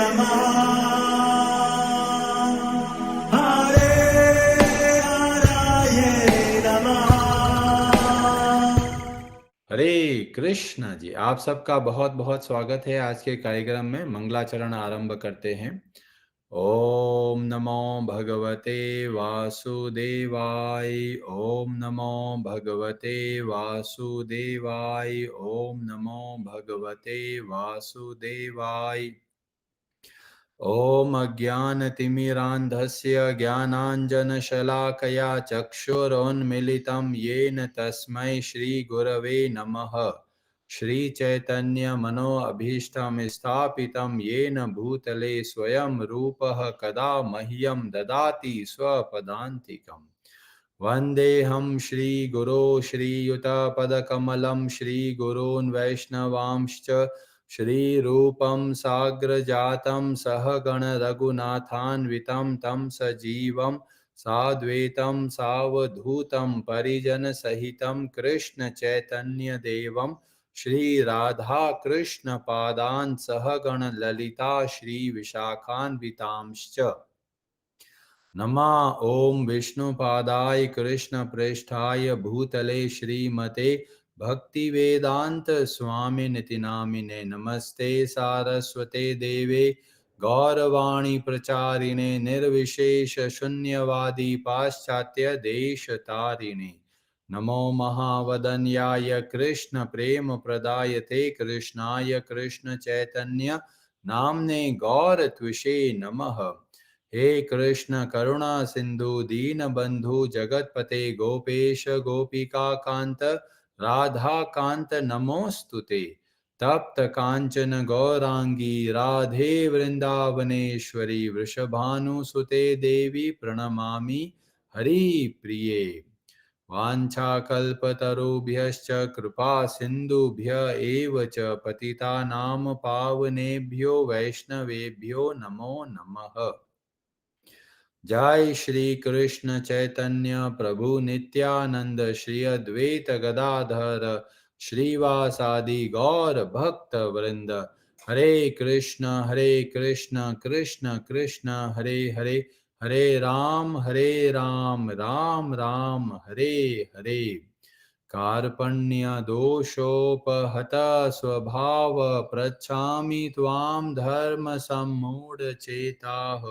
नमः हरे हराये नमः। हरे कृष्ण जी। आप सबका बहुत बहुत स्वागत है। आज के कार्यक्रम में मंगलाचरण आरंभ करते हैं। ओम नमो भगवते वासुदेवाय। ओम नमो भगवते वासुदेवाय। ओम नमो भगवते वासुदेवाय। ॐ अज्ञानतिमिरान्धस्य ज्ञानाञ्जनशलाकया चक्षुरोन्मिलितं येन तस्मै श्रीगुरवे नमः। श्रीचैतन्यमनोऽभीष्टं स्थापितं येन भूतले स्वयं रूपः कदा मह्यं ददाति स्वपदान्तिकम्। वन्देऽहं श्रीगुरो श्रीयुतपदकमलं श्रीगुरून् वैष्णवांश्च श्रीरूपं साग्रजातं सहगण रघुनाथान्वितं तं सजीवं साद्वैतं सावधूतं परिजनसहितं कृष्णचैतन्यदेवं श्रीराधाकृष्णपादान् सहगण ललिता श्रीविशाखान्वितांश्च नमः। ओम विष्णुपादाय कृष्णप्रेष्ठाय भूतले श्रीमते भक्तिवेदांत स्वामिनिति नामिने नमस्ते सारस्वते देवे गौरवाणी प्रचारिणे निर्विशेष शून्यवादी पाश्चात्य देश तारिणे नमो महावदन्याय कृष्ण प्रेम प्रदायते कृष्णाय कृष्ण चैतन्य नामने गौर त्विषे नमः। हे कृष्ण करुणा सिंधु दीन बंधु जगतपते गोपेश गोपिका कांत राधा कांत नमोस्तुते। तप्त कांचन गौरांगी राधे वृंदावनेश्वरी वृषभानुसुते देवी प्रणमामि हरि प्रिये। वाञ्छाकल्पतरुभ्यश्च कृपा सिन्धुभ्य एव च पतितानां पावनेभ्यो वैष्णवेभ्यो नमो नमः। जय श्री कृष्ण चैतन्य प्रभु नित्यानंद श्री अद्वैत गदाधर श्रीवासादि गौर भक्त वृंद। हरे कृष्ण कृष्ण कृष्ण हरे हरे हरे राम राम राम हरे हरे। कार्पण्य दोषोपहत स्वभाव पृच्छामि त्वां धर्म सम्मूढ़ चेताः।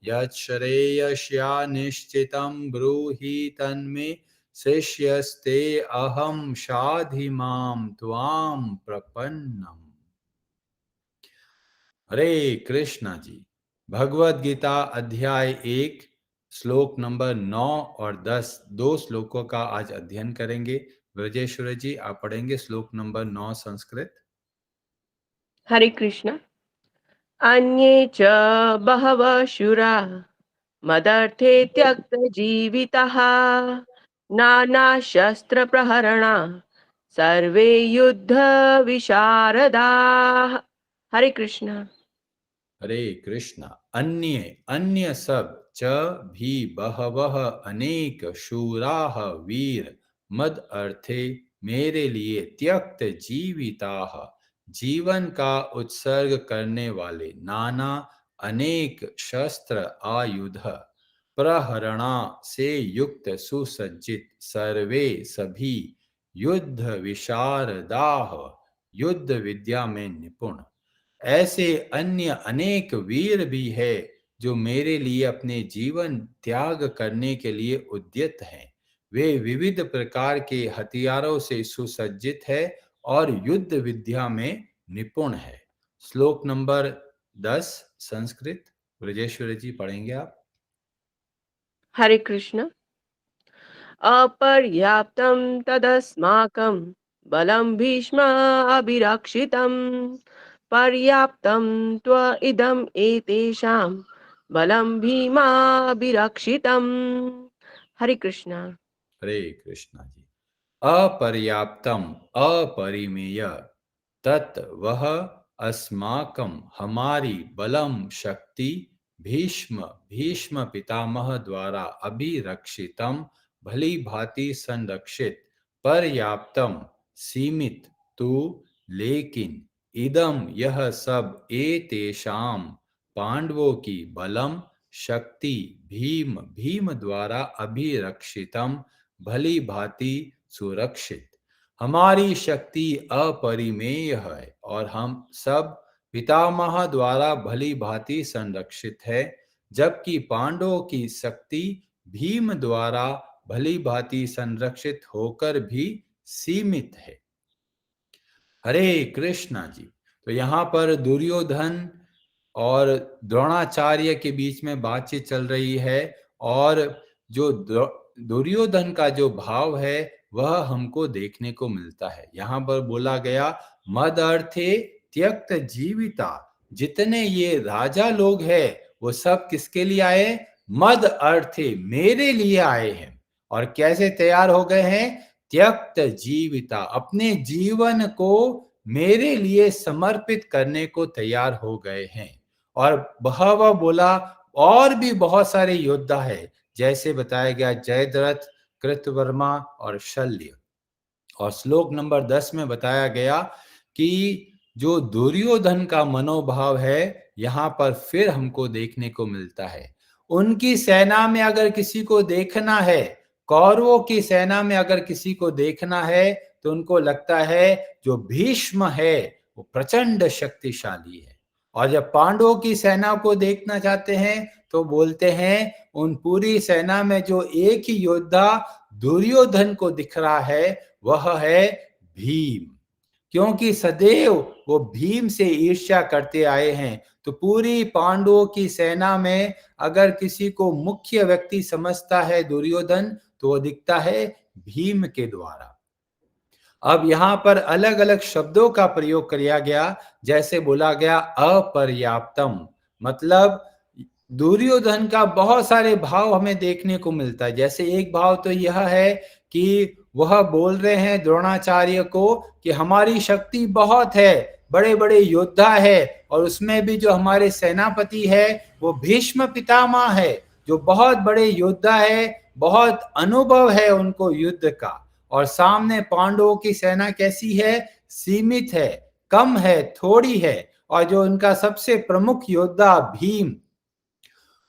यच्छ्रेयस्या निश्चितं ब्रूहि तन्मे शिष्यस्ते अहं शाधि मां त्वां प्रपन्नम्। हरे कृष्णा जी। भगवद गीता अध्याय 1 श्लोक नंबर 9 और 10 दो श्लोकों का आज अध्ययन करेंगे। ब्रजेश्वर जी आप पढ़ेंगे श्लोक नंबर 9 संस्कृत। हरे कृष्ण। अन्ये च बहवः शूरा मदर्थे त्यक्तजीविताः नानाशस्त्रप्रहरणा सर्वे युद्धविशारदाः। हरे कृष्ण। हरे कृष्णा। अन्य अन्य सब च भी बहवह अनेक शूराः वीर मद अर्थे मेरे लिए त्यक्त जीविताः जीवन का उत्सर्ग करने वाले नाना अनेक शस्त्र आयुध प्रहरणा से युक्त सुसज्जित सर्वे सभी युद्ध विशारदाः युद्ध विद्या में निपुण। ऐसे अन्य अनेक वीर भी है जो मेरे लिए अपने जीवन त्याग करने के लिए उद्यत हैं। वे विविध प्रकार के हथियारों से सुसज्जित है और युद्ध विद्या में निपुण है। श्लोक नंबर 10 संस्कृत। ब्रजेश्वर जी पढ़ेंगे आप। हरे कृष्ण। अपर्याप्तं तदस्माकं बलं भीष्माभिरक्षितं पर्याप्तं त्व इदम् एतेषां बलं भीमाभिरक्षितम्। हरे कृष्ण। हरे कृष्णा जी। अपर्याप्तम अपरिमेय तत् वह अस्माकं हमारी बलम शक्ति भीष्म भीष्म पितामह द्वारा अभिरक्षितम भली भांति संरक्षित पर्याप्तम सीमित तो लेकिन इदम यह सब एतेषाम पांडवों की बलम शक्ति भीम द्वारा अभिरक्षितम भली भांति सुरक्षित। हमारी शक्ति अपरिमेय है और हम सब पितामह द्वारा भली भांति संरक्षित है, जबकि पांडवों की शक्ति भीम द्वारा भली भांति संरक्षित होकर भी सीमित है। हरे कृष्णा जी। तो यहाँ पर दुर्योधन और द्रोणाचार्य के बीच में बातचीत चल रही है और जो दुर्योधन का जो भाव है वह हमको देखने को मिलता है। यहाँ पर बोला गया मद अर्थे त्यक्त जीविता। जितने ये राजा लोग हैं वो सब किसके लिए आए? मद अर्थे, मेरे लिए आए हैं। और कैसे तैयार हो गए हैं? त्यक्त जीविता, अपने जीवन को मेरे लिए समर्पित करने को तैयार हो गए हैं। और बहवा बोला और भी बहुत सारे योद्धा है, जैसे बताया गया जयद्रथ, कृतवर्मा और शल्य। और श्लोक नंबर 10 में बताया गया कि जो दुर्योधन का मनोभाव है यहाँ पर फिर हमको देखने को मिलता है। उनकी सेना में अगर किसी को देखना है, कौरवों की सेना में अगर किसी को देखना है, तो उनको लगता है जो भीष्म है वो प्रचंड शक्तिशाली है। और जब पांडवों की सेना को देखना चाहते हैं तो बोलते हैं उन पूरी सेना में जो एक ही योद्धा दुर्योधन को दिख रहा है वह है भीम, क्योंकि सदैव वो भीम से ईर्ष्या करते आए हैं। तो पूरी पांडवों की सेना में अगर किसी को मुख्य व्यक्ति समझता है दुर्योधन, तो वो दिखता है भीम के द्वारा। अब यहाँ पर अलग अलग शब्दों का प्रयोग किया गया, जैसे बोला गया अपर्याप्तम, मतलब दुर्योधन का बहुत सारे भाव हमें देखने को मिलता है। जैसे एक भाव तो यह है कि वह बोल रहे हैं द्रोणाचार्य को कि हमारी शक्ति बहुत है, बड़े बड़े योद्धा है, और उसमें भी जो हमारे सेनापति है वो भीष्म पितामह है, जो बहुत बड़े योद्धा है, बहुत अनुभव है उनको युद्ध का। और सामने पांडवों की सेना कैसी है? सीमित है, कम है, थोड़ी है। और जो उनका सबसे प्रमुख योद्धा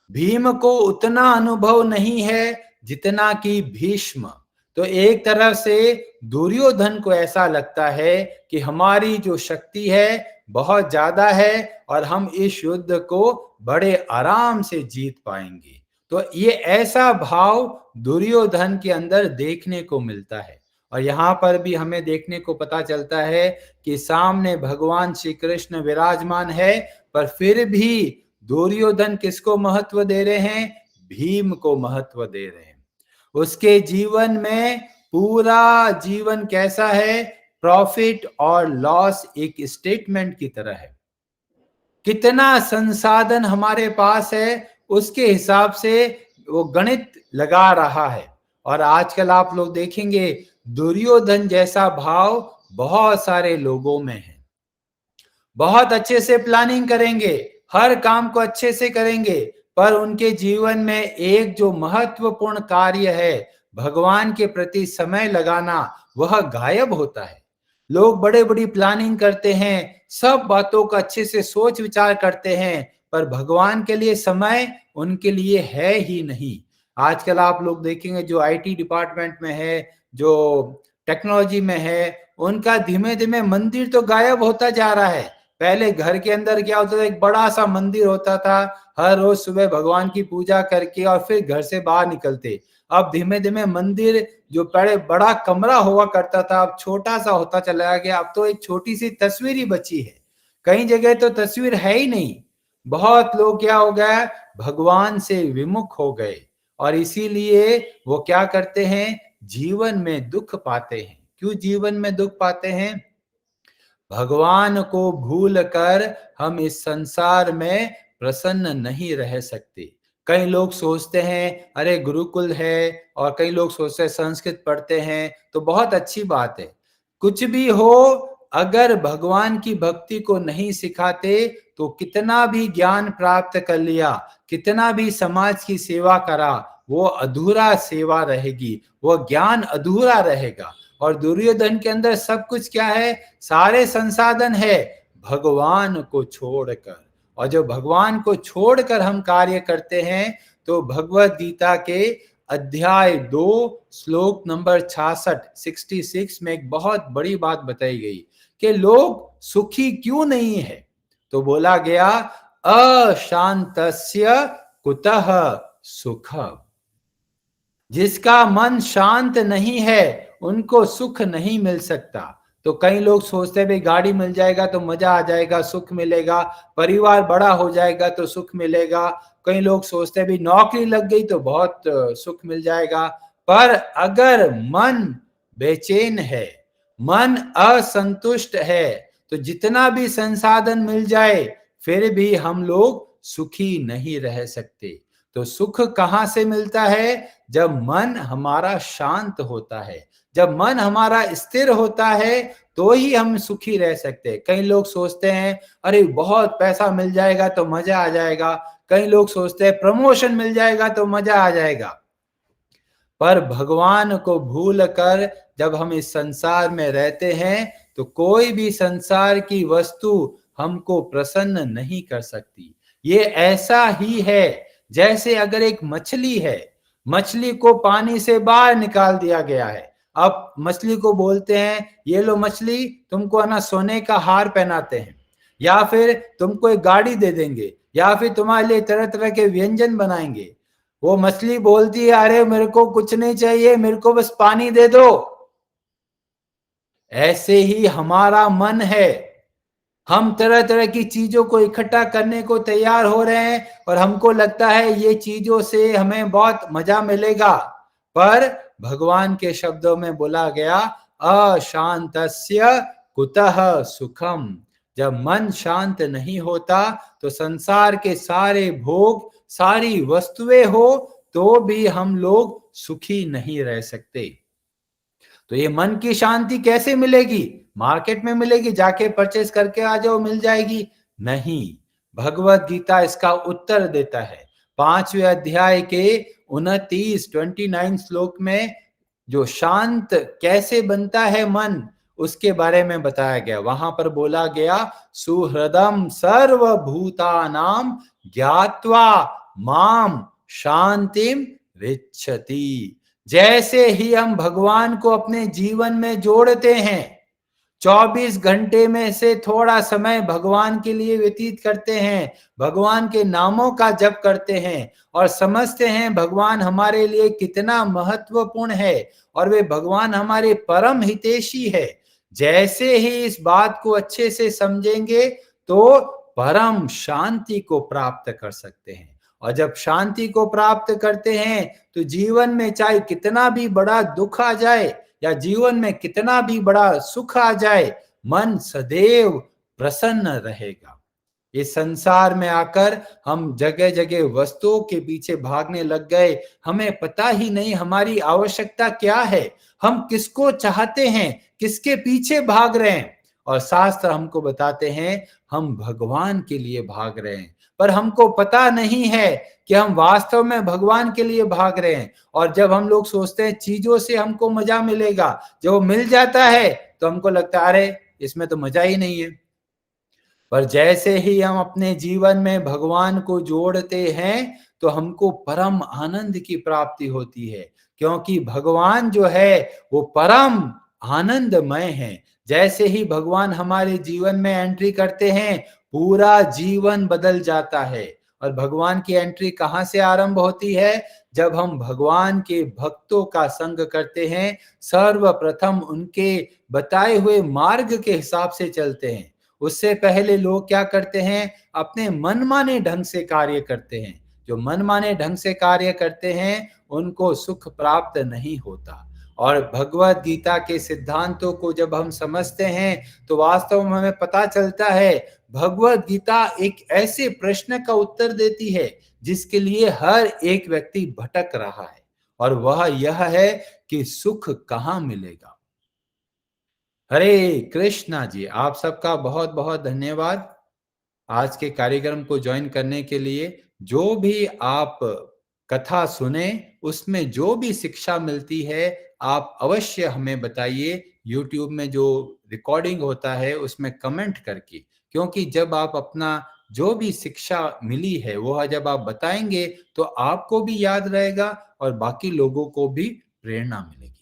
भीम को उतना अनुभव नहीं है जितना कि भीष्म। तो एक तरफ से दुर्योधन को ऐसा लगता है कि हमारी जो शक्ति है बहुत ज्यादा है और हम इस युद्ध को बड़े आराम से जीत पाएंगे। तो ये ऐसा भाव दुर्योधन के अंदर देखने को मिलता है। और यहाँ पर भी हमें देखने को पता चलता है कि सामने भगवान श्री कृष्ण विराजमान है, पर फिर भी दुर्योधन किसको महत्व दे रहे हैं? भीम को महत्व दे रहे हैं। उसके जीवन में पूरा जीवन कैसा है? प्रॉफिट और लॉस एक स्टेटमेंट की तरह है। कितना संसाधन हमारे पास है उसके हिसाब से वो गणित लगा रहा है। और आजकल आप लोग देखेंगे दुर्योधन जैसा भाव बहुत सारे लोगों में है। बहुत अच्छे से प्लानिंग करेंगे, हर काम को अच्छे से करेंगे, पर उनके जीवन में एक जो महत्वपूर्ण कार्य है भगवान के प्रति समय लगाना, वह गायब होता है। लोग बड़े बड़ी प्लानिंग करते हैं, सब बातों का अच्छे से सोच विचार करते हैं, पर भगवान के लिए समय उनके लिए है ही नहीं। आजकल आप लोग देखेंगे जो आईटी डिपार्टमेंट में है, जो टेक्नोलॉजी में है, उनका धीमे धीमे मंदिर तो गायब होता जा रहा है। पहले घर के अंदर क्या होता था? एक बड़ा सा मंदिर होता था, हर रोज सुबह भगवान की पूजा करके और फिर घर से बाहर निकलते। अब धीमे धीमे मंदिर जो पहले बड़ा कमरा हुआ करता था अब छोटा सा होता चला गया। अब तो एक छोटी सी तस्वीर ही बची है, कई जगह तो तस्वीर है ही नहीं। बहुत लोग क्या हो गया? भगवान से विमुख हो गए, और इसीलिए वो क्या करते हैं? जीवन में दुख पाते हैं। क्यों जीवन में दुख पाते हैं? भगवान को भूल कर हम इस संसार में प्रसन्न नहीं रह सकते। कई लोग सोचते हैं अरे गुरुकुल है, और कई लोग सोचते हैं संस्कृत पढ़ते हैं तो बहुत अच्छी बात है। कुछ भी हो, अगर भगवान की भक्ति को नहीं सिखाते तो कितना भी ज्ञान प्राप्त कर लिया, कितना भी समाज की सेवा करा, वो अधूरा सेवा रहेगी, वो ज्ञान अधूरा रहेगा। और दुर्योधन के अंदर सब कुछ क्या है? सारे संसाधन है भगवान को छोड़कर। और जो भगवान को छोड़कर हम कार्य करते हैं, तो भगवत गीता के अध्याय 2 श्लोक नंबर 66 में एक बहुत बड़ी बात बताई गई कि लोग सुखी क्यों नहीं है। तो बोला गया, अशांतस्य कुतः सुख। जिसका मन शांत नहीं है उनको सुख नहीं मिल सकता। तो कई लोग सोचते हैं भाई गाड़ी मिल जाएगा तो मजा आ जाएगा, सुख मिलेगा, परिवार बड़ा हो जाएगा तो सुख मिलेगा। कई लोग सोचते हैं भाई नौकरी लग गई तो बहुत सुख मिल जाएगा। पर अगर मन बेचैन है, मन असंतुष्ट है, तो जितना भी संसाधन मिल जाए फिर भी हम लोग सुखी नहीं रह सकते। तो सुख कहां से मिलता है? जब मन हमारा शांत होता है, जब मन हमारा स्थिर होता है तो ही हम सुखी रह सकते हैं। कई लोग सोचते हैं अरे बहुत पैसा मिल जाएगा तो मजा आ जाएगा, कई लोग सोचते हैं प्रमोशन मिल जाएगा तो मजा आ जाएगा। पर भगवान को भूल कर जब हम इस संसार में रहते हैं तो कोई भी संसार की वस्तु हमको प्रसन्न नहीं कर सकती। ये ऐसा ही है जैसे अगर एक मछली है, मछली को पानी से बाहर निकाल दिया गया है। अब मछली को बोलते हैं ये लो मछली, तुमको है ना सोने का हार पहनाते हैं, या फिर तुमको एक गाड़ी दे देंगे, या फिर तुम्हारे लिए तरह तरह के व्यंजन बनाएंगे। वो मछली बोलती है अरे मेरे को कुछ नहीं चाहिए, मेरे को बस पानी दे दो। ऐसे ही हमारा मन है, हम तरह तरह की चीजों को इकट्ठा करने को तैयार हो रहे हैं और हमको लगता है ये चीजों से हमें बहुत मजा मिलेगा। पर भगवान के शब्दों में बोला गया, अशांतस्य कुतः सुखम। जब मन शांत नहीं होता तो संसार के सारे भोग, सारी वस्तुएं हो तो भी हम लोग सुखी नहीं रह सकते। तो ये मन की शांति कैसे मिलेगी? मार्केट में मिलेगी, जाके परचेस करके आ जाओ मिल जाएगी? नहीं, भगवत गीता इसका उत्तर देता है। 5वें अध्याय के 29 श्लोक में जो शांत कैसे बनता है मन, उसके बारे में बताया गया। वहां पर बोला गया, सुहृदम सर्वभूतानाम ज्ञात्वा माम शांतिम रिच्छति। जैसे ही हम भगवान को अपने जीवन में जोड़ते हैं, 24 घंटे में से थोड़ा समय भगवान के लिए व्यतीत करते हैं, भगवान के नामों का जप करते हैं और समझते हैं भगवान हमारे लिए कितना महत्वपूर्ण है और वे भगवान हमारे परम हितैषी है। जैसे ही इस बात को अच्छे से समझेंगे तो परम शांति को प्राप्त कर सकते हैं। और जब शांति को प्राप्त करते हैं तो जीवन में चाहे कितना भी बड़ा दुख आ जाए या जीवन में कितना भी बड़ा सुख आ जाए, मन सदैव प्रसन्न रहेगा। इस संसार में आकर हम जगह जगह वस्तुओं के पीछे भागने लग गए, हमें पता ही नहीं हमारी आवश्यकता क्या है, हम किसको चाहते हैं, किसके पीछे भाग रहे हैं। और शास्त्र हमको बताते हैं हम भगवान के लिए भाग रहे हैं, पर हमको पता नहीं है कि हम वास्तव में भगवान के लिए भाग रहे हैं। और जब हम लोग सोचते हैं चीजों से हमको मजा मिलेगा, जब वो मिल जाता है तो हमको लगता है अरे इसमें तो मजा ही नहीं है। पर जैसे ही हम अपने जीवन में भगवान को जोड़ते हैं तो हमको परम आनंद की प्राप्ति होती है, क्योंकि भगवान जो है वो परम आनंदमय है। जैसे ही भगवान हमारे जीवन में एंट्री करते हैं, पूरा जीवन बदल जाता है। और भगवान की एंट्री कहाँ से आरंभ होती है? जब हम भगवान के भक्तों का संग करते हैं, सर्वप्रथम उनके बताए हुए मार्ग के हिसाब से चलते हैं। उससे पहले लोग क्या करते हैं? अपने मनमाने ढंग से कार्य करते हैं। जो मनमाने ढंग से कार्य करते हैं उनको सुख प्राप्त नहीं होता। और भगवत गीता के सिद्धांतों को जब हम समझते हैं तो वास्तव में हमें पता चलता है भगवत गीता एक ऐसे प्रश्न का उत्तर देती है जिसके लिए हर एक व्यक्ति भटक रहा है, और वह यह है कि सुख कहाँ मिलेगा। हरे कृष्णा जी, आप सबका बहुत बहुत धन्यवाद आज के कार्यक्रम को ज्वाइन करने के लिए। जो भी आप कथा सुने उसमें जो भी शिक्षा मिलती है आप अवश्य हमें बताइए। YouTube में जो रिकॉर्डिंग होता है उसमें कमेंट करके, क्योंकि जब आप अपना जो भी शिक्षा मिली है वो जब आप बताएंगे तो आपको भी याद रहेगा और बाकी लोगों को भी प्रेरणा मिलेगी।